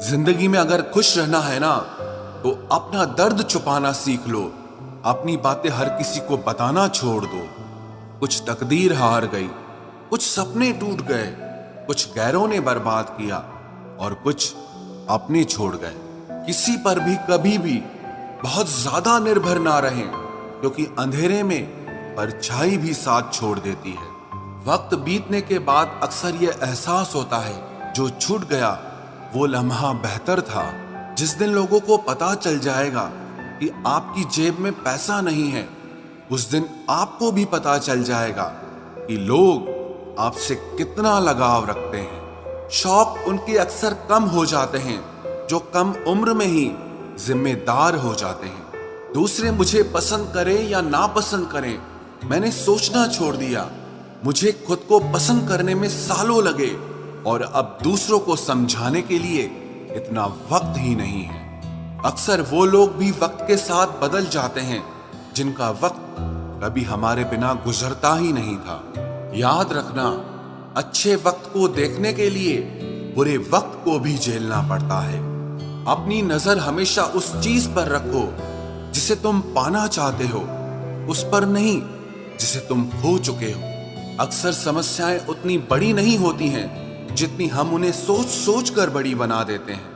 जिंदगी में अगर खुश रहना है ना, तो अपना दर्द छुपाना सीख लो। अपनी बातें हर किसी को बताना छोड़ दो। कुछ तकदीर हार गई, कुछ सपने टूट गए, कुछ गैरों ने बर्बाद किया और कुछ अपने छोड़ गए। किसी पर भी कभी भी बहुत ज्यादा निर्भर ना रहें, क्योंकि अंधेरे में परछाई भी साथ छोड़ देती है। वक्त बीतने के बाद अक्सर यह एहसास होता है, जो छूट गया वो लम्हा बेहतर था। जिस दिन लोगों को पता चल जाएगा कि आपकी जेब में पैसा नहीं है, उस दिन आपको भी पता चल जाएगा कि लोग आपसे कितना लगाव रखते हैं। शौक उनके अक्सर कम हो जाते हैं जो कम उम्र में ही जिम्मेदार हो जाते हैं। दूसरे मुझे पसंद करें या ना पसंद करें, मैंने सोचना छोड़ दिया। मुझे खुद को पसंद करने में सालों लगे और अब दूसरों को समझाने के लिए इतना वक्त ही नहीं है। अक्सर वो लोग भी वक्त के साथ बदल जाते हैं जिनका वक्त कभी हमारे बिना गुजरता ही नहीं था। याद रखना, अच्छे वक्त को देखने के लिए बुरे वक्त को भी झेलना पड़ता है। अपनी नजर हमेशा उस चीज पर रखो जिसे तुम पाना चाहते हो, उस पर नहीं जिसे तुम खो चुके हो। अक्सर समस्याएं उतनी बड़ी नहीं होती हैं जितनी हम उन्हें सोच सोच कर बड़ी बना देते हैं।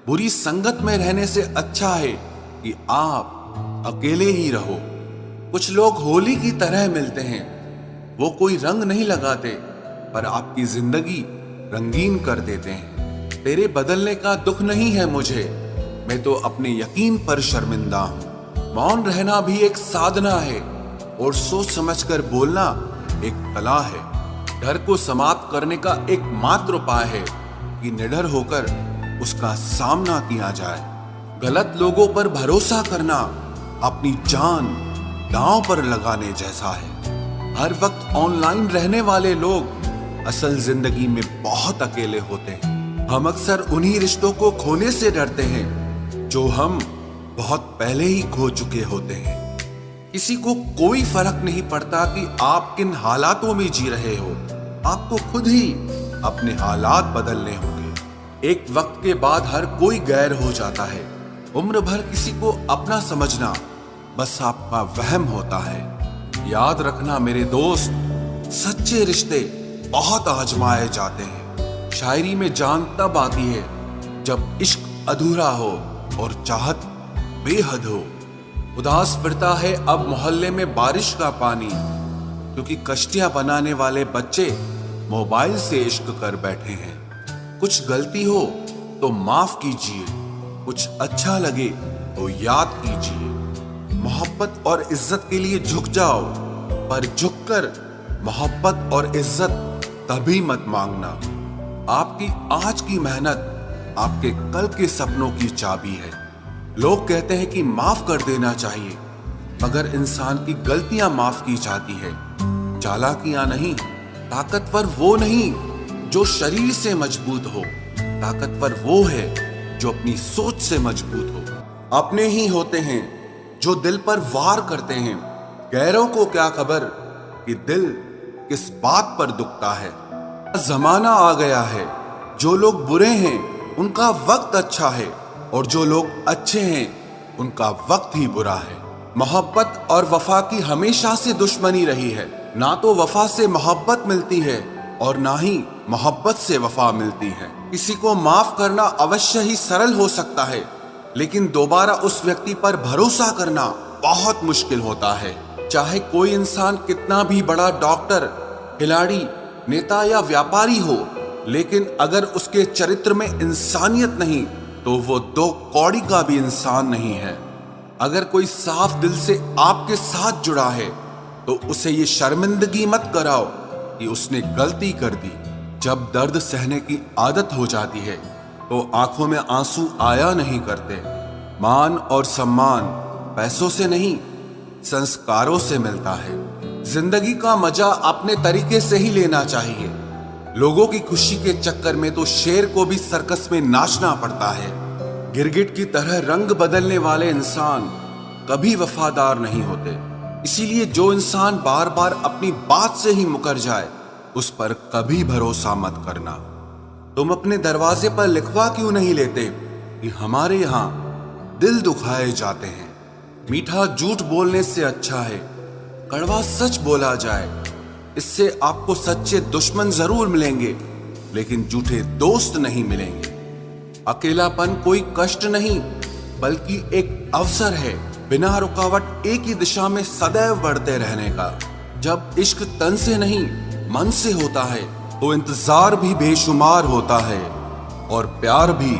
बुरी संगत में रहने से अच्छा है कि आप अकेले ही रहो। कुछ लोग होली की तरह मिलते हैं, वो कोई रंग नहीं लगाते पर आपकी जिंदगी रंगीन कर देते हैं। तेरे बदलने का दुख नहीं है मुझे, मैं तो अपने यकीन पर शर्मिंदा हूं। मौन रहना भी एक साधना है और सोच समझकर बोलना एक कला है। डर को समाप्त करने का एकमात्र उपाय है कि निडर होकर उसका सामना किया जाए। गलत लोगों पर भरोसा करना अपनी जान दांव पर लगाने जैसा है। हर वक्त ऑनलाइन रहने वाले लोग असल जिंदगी में बहुत अकेले होते हैं। हम अक्सर उन्हीं रिश्तों को खोने से डरते हैं जो हम बहुत पहले ही खो चुके होते हैं। किसी को कोई फर्क नहीं पड़ता कि आप किन हालातों में जी रहे हो, आपको खुद ही अपने हालात बदलने होंगे। एक वक्त के बाद हर कोई गैर हो जाता है। उम्र भर किसी को अपना समझना बस आपका वहम होता है। याद रखना मेरे दोस्त, सच्चे रिश्ते बहुत आजमाए जाते हैं। शायरी में जान तब आती है जब इश्क अधूरा हो और चाहत बेहद हो। उदास फिरता है अब मोहल्ले में बारिश का पानी, क्योंकि कश्तियां बनाने वाले बच्चे मोबाइल से इश्क कर बैठे हैं। कुछ गलती हो तो माफ कीजिए, कुछ अच्छा लगे तो याद कीजिए। मोहब्बत और इज्जत के लिए झुक जाओ, पर झुककर मोहब्बत और इज्जत कभी मत मांगना। आपकी आज की मेहनत आपके कल के सपनों की चाबी है। लोग कहते हैं कि माफ कर देना चाहिए, मगर इंसान की गलतियां माफ की जाती है, चालाकियां नहीं। ताकतवर वो नहीं जो शरीर से मजबूत हो, ताकतवर वो है जो अपनी सोच से मजबूत हो। अपने ही होते हैं जो दिल पर वार करते हैं, गैरों को क्या खबर कि दिल किस बात पर दुखता है। जमाना आ गया है, जो लोग बुरे हैं उनका वक्त अच्छा है और जो लोग अच्छे हैं उनका वक्त ही बुरा है। मोहब्बत और वफा की हमेशा से दुश्मनी रही है। ना तो वफा से मोहब्बत मिलती है और ना ही मोहब्बत से वफा मिलती है। किसी को माफ करना अवश्य ही सरल हो सकता है, लेकिन दोबारा उस व्यक्ति पर भरोसा करना बहुत मुश्किल होता है। चाहे कोई इंसान कितना भी बड़ा डॉक्टर, खिलाड़ी, नेता या व्यापारी हो, लेकिन अगर उसके चरित्र में इंसानियत नहीं तो वो दो कौड़ी का भी इंसान नहीं है। अगर कोई साफ दिल से आपके साथ जुड़ा है तो उसे ये शर्मिंदगी मत कराओ कि उसने गलती कर दी। जब दर्द सहने की आदत हो जाती है तो आंखों में आंसू आया नहीं करते। मान और सम्मान पैसों से नहीं, संस्कारों से मिलता है। जिंदगी का मजा अपने तरीके से ही लेना चाहिए। लोगों की खुशी के चक्कर में तो शेर को भी सर्कस में नाचना पड़ता है। गिरगिट की तरह रंग बदलने वाले इंसान कभी वफादार नहीं होते। इसीलिए जो इंसान बार बार अपनी बात से ही मुकर जाए, उस पर कभी भरोसा मत करना। तुम अपने दरवाजे पर लिखवा क्यों नहीं लेते कि हमारे यहाँ दिल दुखाए जाते हैं। मीठा झूठ बोलने से अच्छा है कड़वा सच बोला जाए। इससे आपको सच्चे दुश्मन जरूर मिलेंगे, लेकिन झूठे दोस्त नहीं मिलेंगे। अकेलापन कोई कष्ट नहीं, बल्कि एक अवसर है बिना रुकावट एक ही दिशा में सदैव बढ़ते रहने का। जब इश्क तन से नहीं मन से होता है तो इंतजार भी बेशुमार होता है और प्यार भी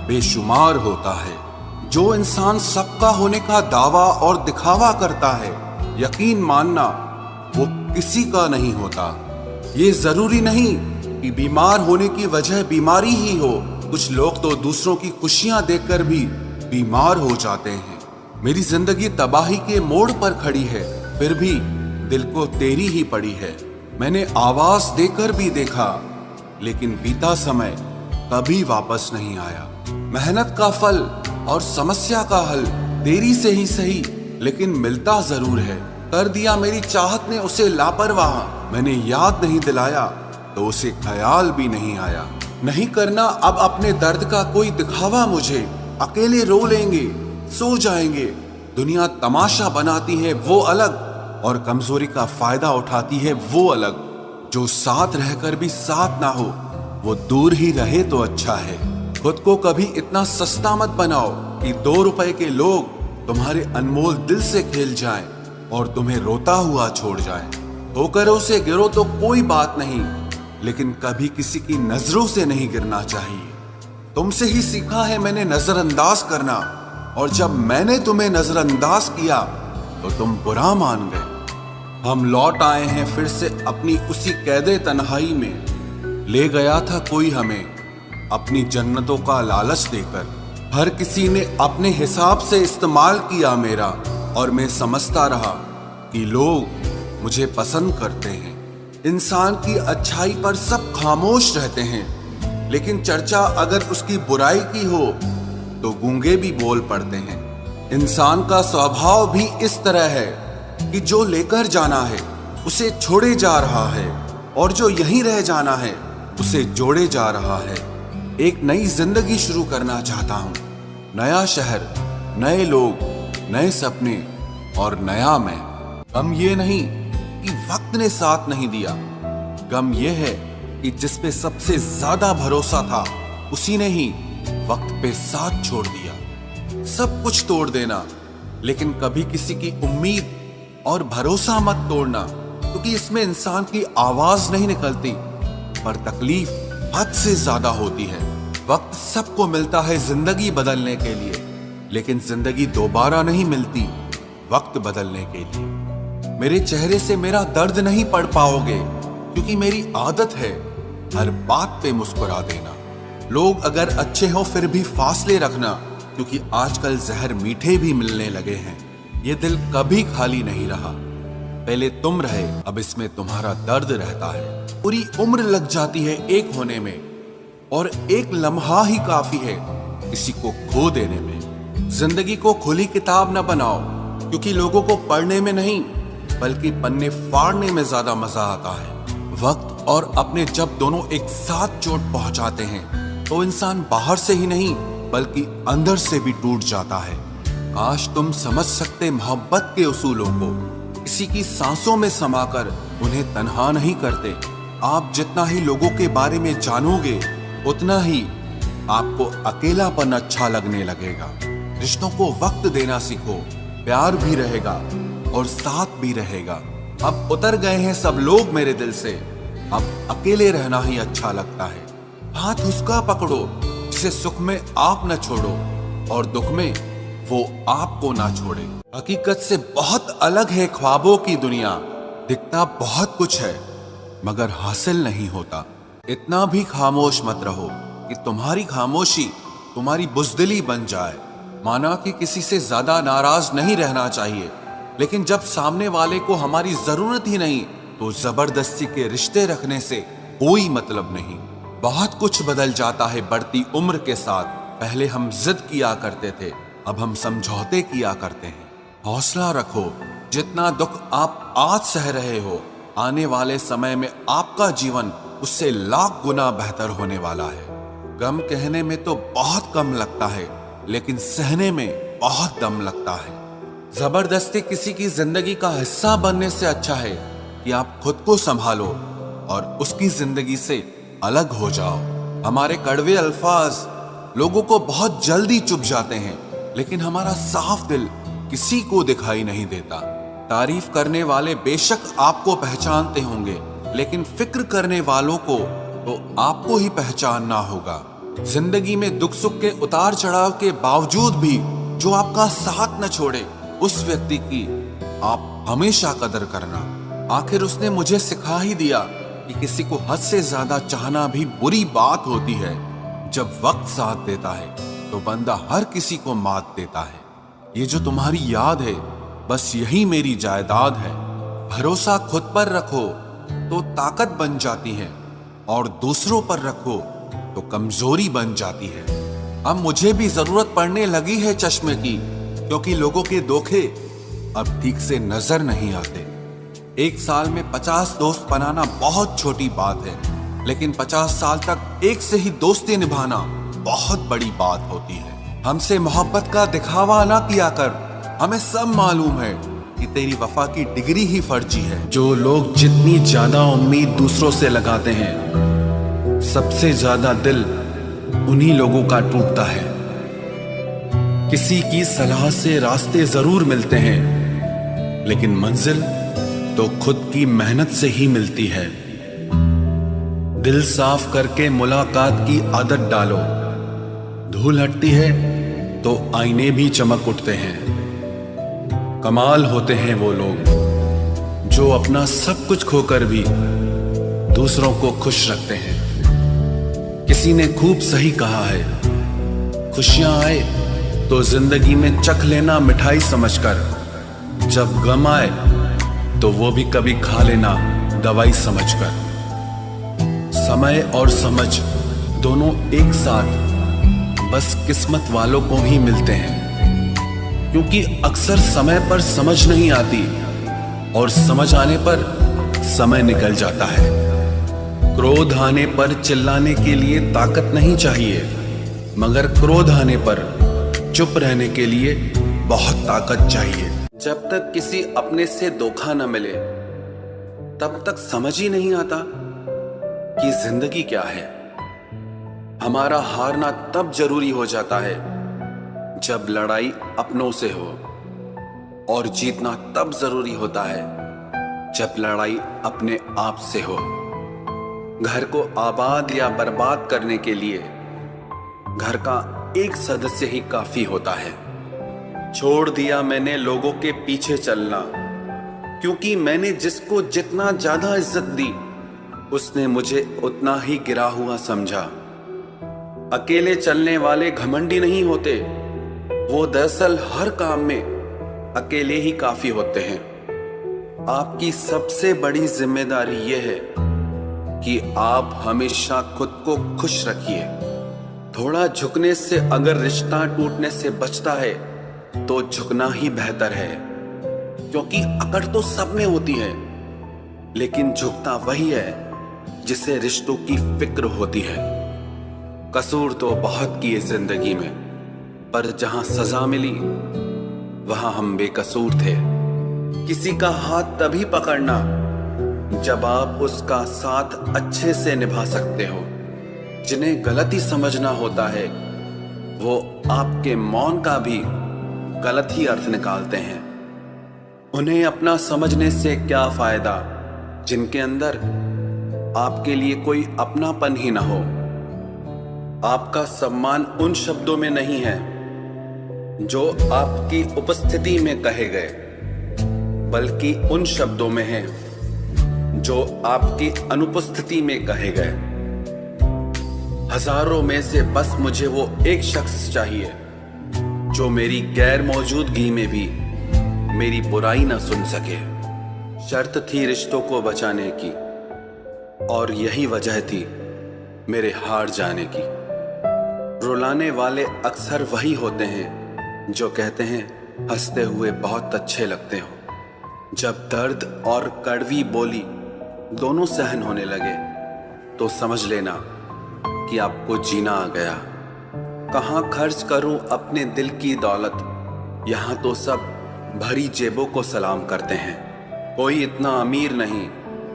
बेशुमार होता है। जो इंसान सबका होने का दावा और दिखावा करता है, यकीन मानना वो किसी का नहीं होता। ये जरूरी नहीं कि बीमार होने की वजह बीमारी ही हो। कुछ लोग तो दूसरों की खुशियां देखकर भी बीमार हो जाते हैं। मेरी जिंदगी तबाही के मोड़ पर खड़ी है, फिर भी दिल को तेरी ही पड़ी है। मैंने आवाज देकर भी देखा, लेकिन बीता समय कभी वापस नहीं आया। मेहनत का फल और समस्या का हल देरी से ही सही, लेकिन मिलता जरूर है। कर दिया मेरी चाहत ने उसे लापरवाह। मैंने याद नहीं दिलाया तो उसे ख्याल भी नहीं आया। नहीं करना अब अपने दर्द का कोई दिखावा मुझे। अकेले रो लेंगे, सो जाएंगे। दुनिया तमाशा बनाती है वो अलग, और कमजोरी का फायदा उठाती है वो अलग। जो साथ रहकर भी साथ ना हो, वो दूर ही रहे तो अच्छा है। खुद को कभी इतना सस्ता मत बनाओ कि 2 रुपए के लोग तुम्हारे अनमोल दिल से खेल जाएं और तुम्हें रोता हुआ छोड़ जाएं। ठोकरों से गिरो तो कोई बात नहीं, लेकिन कभी किसी की नजरों से नहीं गिरना चाहिए। तुमसे ही सीखा है मैंने नजरअंदाज करना, और जब मैंने तुम्हें नजरअंदाज किया तो तुम बुरा मान गए। हम लौट आए हैं फिर से अपनी उसी कैदे तन्हाई में। ले गया था कोई हमें अपनी जन्नतों का लालच देकर। हर किसी ने अपने हिसाब से इस्तेमाल किया मेरा, और मैं समझता रहा कि लोग मुझे पसंद करते हैं। इंसान की अच्छाई पर सब खामोश रहते हैं, लेकिन चर्चा अगर उसकी बुराई की हो तो गूंगे भी बोल पड़ते हैं। इंसान का स्वभाव भी इस तरह है कि जो लेकर जाना है उसे छोड़े जा रहा है, और जो यहीं रह जाना है उसे जोड़े जा रहा है। एक नई जिंदगी शुरू करना चाहता हूँ। नया शहर, नए लोग, नए सपने और नया मैं। गम ये नहीं कि वक्त ने साथ नहीं दिया, गम ये है कि जिस पे सबसे ज्यादा भरोसा था उसी ने ही वक्त पे साथ छोड़ दिया। सब कुछ तोड़ देना, लेकिन कभी किसी की उम्मीद और भरोसा मत तोड़ना, क्योंकि इसमें इंसान की आवाज नहीं निकलती, पर तकलीफ हद से ज्यादा होती है। वक्त सबको मिलता है जिंदगी बदलने के लिए, लेकिन जिंदगी दोबारा नहीं मिलती वक्त बदलने के लिए। मेरे चेहरे से मेरा दर्द नहीं पढ़ पाओगे, क्योंकि मेरी आदत है हर बात पे मुस्कुरा देना। लोग अगर अच्छे हो फिर भी फासले रखना, क्योंकि आजकल जहर मीठे भी मिलने लगे हैं। ये दिल कभी खाली नहीं रहा। पहले तुम रहे, अब इसमें तुम्हारा दर्द रहता है। पूरी उम्र लग जाती है एक होने में, और एक लम्हा ही काफी है किसी को खो देने में। जिंदगी को खुली किताब न बनाओ, क्योंकि लोगों को पढ़ने में नहीं बल्कि पन्ने फाड़ने में ज्यादा मजा आता है। वक्त और अपने जब दोनों एक साथ चोट पहुंचाते हैं तो इंसान बाहर से ही नहीं बल्कि अंदर से भी टूट जाता है। काश तुम समझ सकते मोहब्बत के उसूलों को, किसी की सांसों में समाकर उन्हें तन्हा नहीं करते। आप जितना ही लोगों के बारे में जानोगे उतना ही आपको अकेलापन अच्छा लगने लगेगा। रिश्तों को वक्त देना सीखो, प्यार भी रहेगा और साथ भी रहेगा। अब उतर गए हैं सब लोग मेरे दिल से, अब अकेले रहना ही अच्छा लगता है। हाथ उसका पकड़ो जिसे सुख में आप न छोड़ो और दुख में वो आपको ना छोड़े। हकीकत से बहुत अलग है ख्वाबों की दुनिया। दिखता बहुत कुछ है मगर हासिल नहीं होता। इतना भी खामोश मत रहो कि तुम्हारी खामोशी तुम्हारी बुज़दिली बन जाए। माना कि किसी से ज्यादा नाराज नहीं रहना चाहिए, लेकिन जब सामने वाले को हमारी जरूरत ही नहीं तो जबरदस्ती के रिश्ते रखने से कोई मतलब नहीं। बहुत कुछ बदल जाता है बढ़ती उम्र के साथ। पहले हम जिद किया करते थे, अब हम समझौते किया करते हैं। हौसला रखो, जितना दुख आप आज सह रहे हो आने वाले समय में आपका जीवन उससे लाख गुना बेहतर होने वाला है। गम कहने में तो बहुत कम लगता है, लेकिन सहने में बहुत दम लगता है। जबरदस्ती किसी की जिंदगी का हिस्सा बनने से अच्छा है कि आप खुद को संभालो और उसकी जिंदगी से अलग हो जाओ। हमारे कड़वे अल्फाज लोगों को बहुत जल्दी चुभ जाते हैं, लेकिन हमारा साफ दिल किसी को दिखाई नहीं देता। तारीफ करने वाले बेशक आपको पहचानते होंगे, लेकिन फिक्र करने वालों को तो आपको ही पहचानना होगा। जिंदगी में दुख सुख के उतार चढ़ाव के बावजूद भी जो आपका साथ न छोड़े, उस व्यक्ति की आप हमेशा कदर करना। आखिर उसने मुझे सिखा ही दिया कि किसी को हद से ज्यादा चाहना भी बुरी बात होती है। जब वक्त साथ देता है तो बंदा हर किसी को मात देता है। ये जो तुम्हारी याद है, बस यही मेरी जायदाद है। भरोसा खुद पर रखो तो ताकत बन जाती है, और दूसरों पर रखो तो कमजोरी बन जाती है। अब मुझे भी जरूरत पड़ने लगी है चश्मे की, क्योंकि लोगों के धोखे अब ठीक से नजर नहीं आते। एक साल में 50 दोस्त बनाना बहुत छोटी बात है, लेकिन 50 साल तक एक से ही दोस्ती निभाना बहुत बड़ी बात होती है। हमसे मोहब्बत का दिखावा ना किया कर, हमें सब मालूम है कि तेरी वफा की डिग्री ही फर्जी है। जो लोग जितनी ज्यादा उम्मीद दूसरों से लगाते हैं, सबसे ज्यादा दिल उन्हीं लोगों का टूटता है। किसी की सलाह से रास्ते जरूर मिलते हैं, लेकिन मंजिल तो खुद की मेहनत से ही मिलती है। दिल साफ करके मुलाकात की आदत डालो, धूल हटती है तो आईने भी चमक उठते हैं। कमाल होते हैं वो लोग जो अपना सब कुछ खोकर भी दूसरों को खुश रखते हैं। किसी ने खूब सही कहा है, खुशियां आए तो जिंदगी में चख लेना मिठाई समझकर, जब गम आए तो वो भी कभी खा लेना दवाई समझकर। समय और समझ दोनों एक साथ बस किस्मत वालों को ही मिलते हैं, क्योंकि अक्सर समय पर समझ नहीं आती और समझ आने पर समय निकल जाता है। क्रोध आने पर चिल्लाने के लिए ताकत नहीं चाहिए, मगर क्रोध आने पर चुप रहने के लिए बहुत ताकत चाहिए। जब तक किसी अपने से धोखा न मिले, तब तक समझ ही नहीं आता कि जिंदगी क्या है। हमारा हारना तब जरूरी हो जाता है जब लड़ाई अपनों से हो, और जीतना तब जरूरी होता है जब लड़ाई अपने आप से हो। घर को आबाद या बर्बाद करने के लिए घर का एक सदस्य ही काफी होता है। छोड़ दिया मैंने लोगों के पीछे चलना, क्योंकि मैंने जिसको जितना ज्यादा इज्जत दी, उसने मुझे उतना ही गिरा हुआ समझा। अकेले चलने वाले घमंडी नहीं होते, वो दरअसल हर काम में अकेले ही काफी होते हैं। आपकी सबसे बड़ी जिम्मेदारी यह है कि आप हमेशा खुद को खुश रखिए। थोड़ा झुकने से अगर रिश्ता टूटने से बचता है तो झुकना ही बेहतर है, क्योंकि अकड़ तो सब में होती है, लेकिन झुकता वही है जिसे रिश्तों की फिक्र होती है। कसूर तो बहुत किए जिंदगी में, पर जहां सजा मिली वहां हम बेकसूर थे। किसी का हाथ तभी पकड़ना जब आप उसका साथ अच्छे से निभा सकते हो। जिन्हें गलती समझना होता है वो आपके मौन का भी गलत ही अर्थ निकालते हैं। उन्हें अपना समझने से क्या फायदा जिनके अंदर आपके लिए कोई अपनापन ही ना हो। आपका सम्मान उन शब्दों में नहीं है जो आपकी उपस्थिति में कहे गए, बल्कि उन शब्दों में है जो आपकी अनुपस्थिति में कहे गए। हजारों में से बस मुझे वो एक शख्स चाहिए जो मेरी गैर मौजूदगी में भी मेरी बुराई ना सुन सके। शर्त थी रिश्तों को बचाने की, और यही वजह थी मेरे हार जाने की। रुलाने वाले अक्सर वही होते हैं जो कहते हैं हंसते हुए बहुत अच्छे लगते हो। जब दर्द और कड़वी बोली दोनों सहन होने लगे तो समझ लेना कि आपको जीना आ गया। कहाँ खर्च करूं अपने दिल की दौलत, यहाँ तो सब भरी जेबों को सलाम करते हैं। कोई इतना अमीर नहीं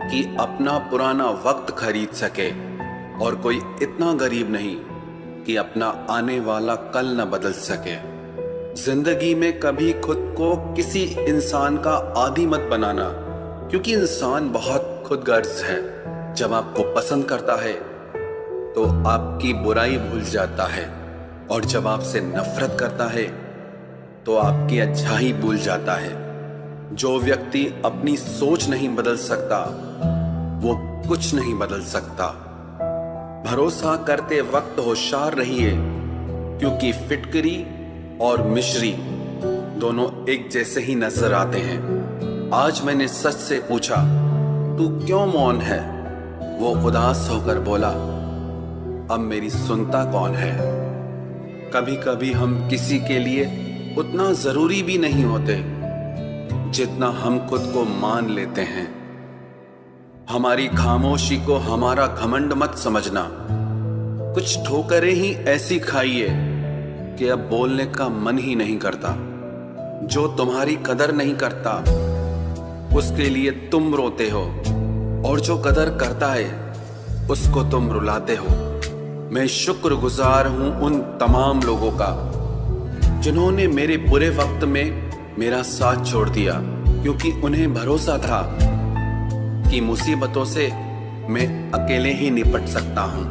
कि अपना पुराना वक्त खरीद सके, और कोई इतना गरीब नहीं कि अपना आने वाला कल न बदल सके। जिंदगी में कभी खुद को किसी इंसान का आदी मत बनाना, क्योंकि इंसान बहुत खुदगर्ज है। जब आपको पसंद करता है तो आपकी बुराई भूल जाता है, और जब आपसे नफरत करता है तो आपकी अच्छाई भूल जाता है। जो व्यक्ति अपनी सोच नहीं बदल सकता वो कुछ नहीं बदल सकता। भरोसा करते वक्त होशियार रहिए, क्योंकि फिटकरी और मिश्री दोनों एक जैसे ही नजर आते हैं। आज मैंने सच से पूछा, तू क्यों मौन है? वो उदास होकर बोला, अब मेरी सुनता कौन है? कभी कभी हम किसी के लिए उतना जरूरी भी नहीं होते जितना हम खुद को मान लेते हैं। हमारी खामोशी को हमारा घमंड मत समझना। कुछ ठोकरें ही ऐसी खाइए कि अब बोलने का मन ही नहीं करता। जो तुम्हारी कदर नहीं करता उसके लिए तुम रोते हो, और जो कदर करता है उसको तुम रुलाते हो। मैं शुक्रगुजार हूं उन तमाम लोगों का जिन्होंने मेरे बुरे वक्त में मेरा साथ छोड़ दिया, क्योंकि उन्हें भरोसा था कि मुसीबतों से मैं अकेले ही निपट सकता हूं।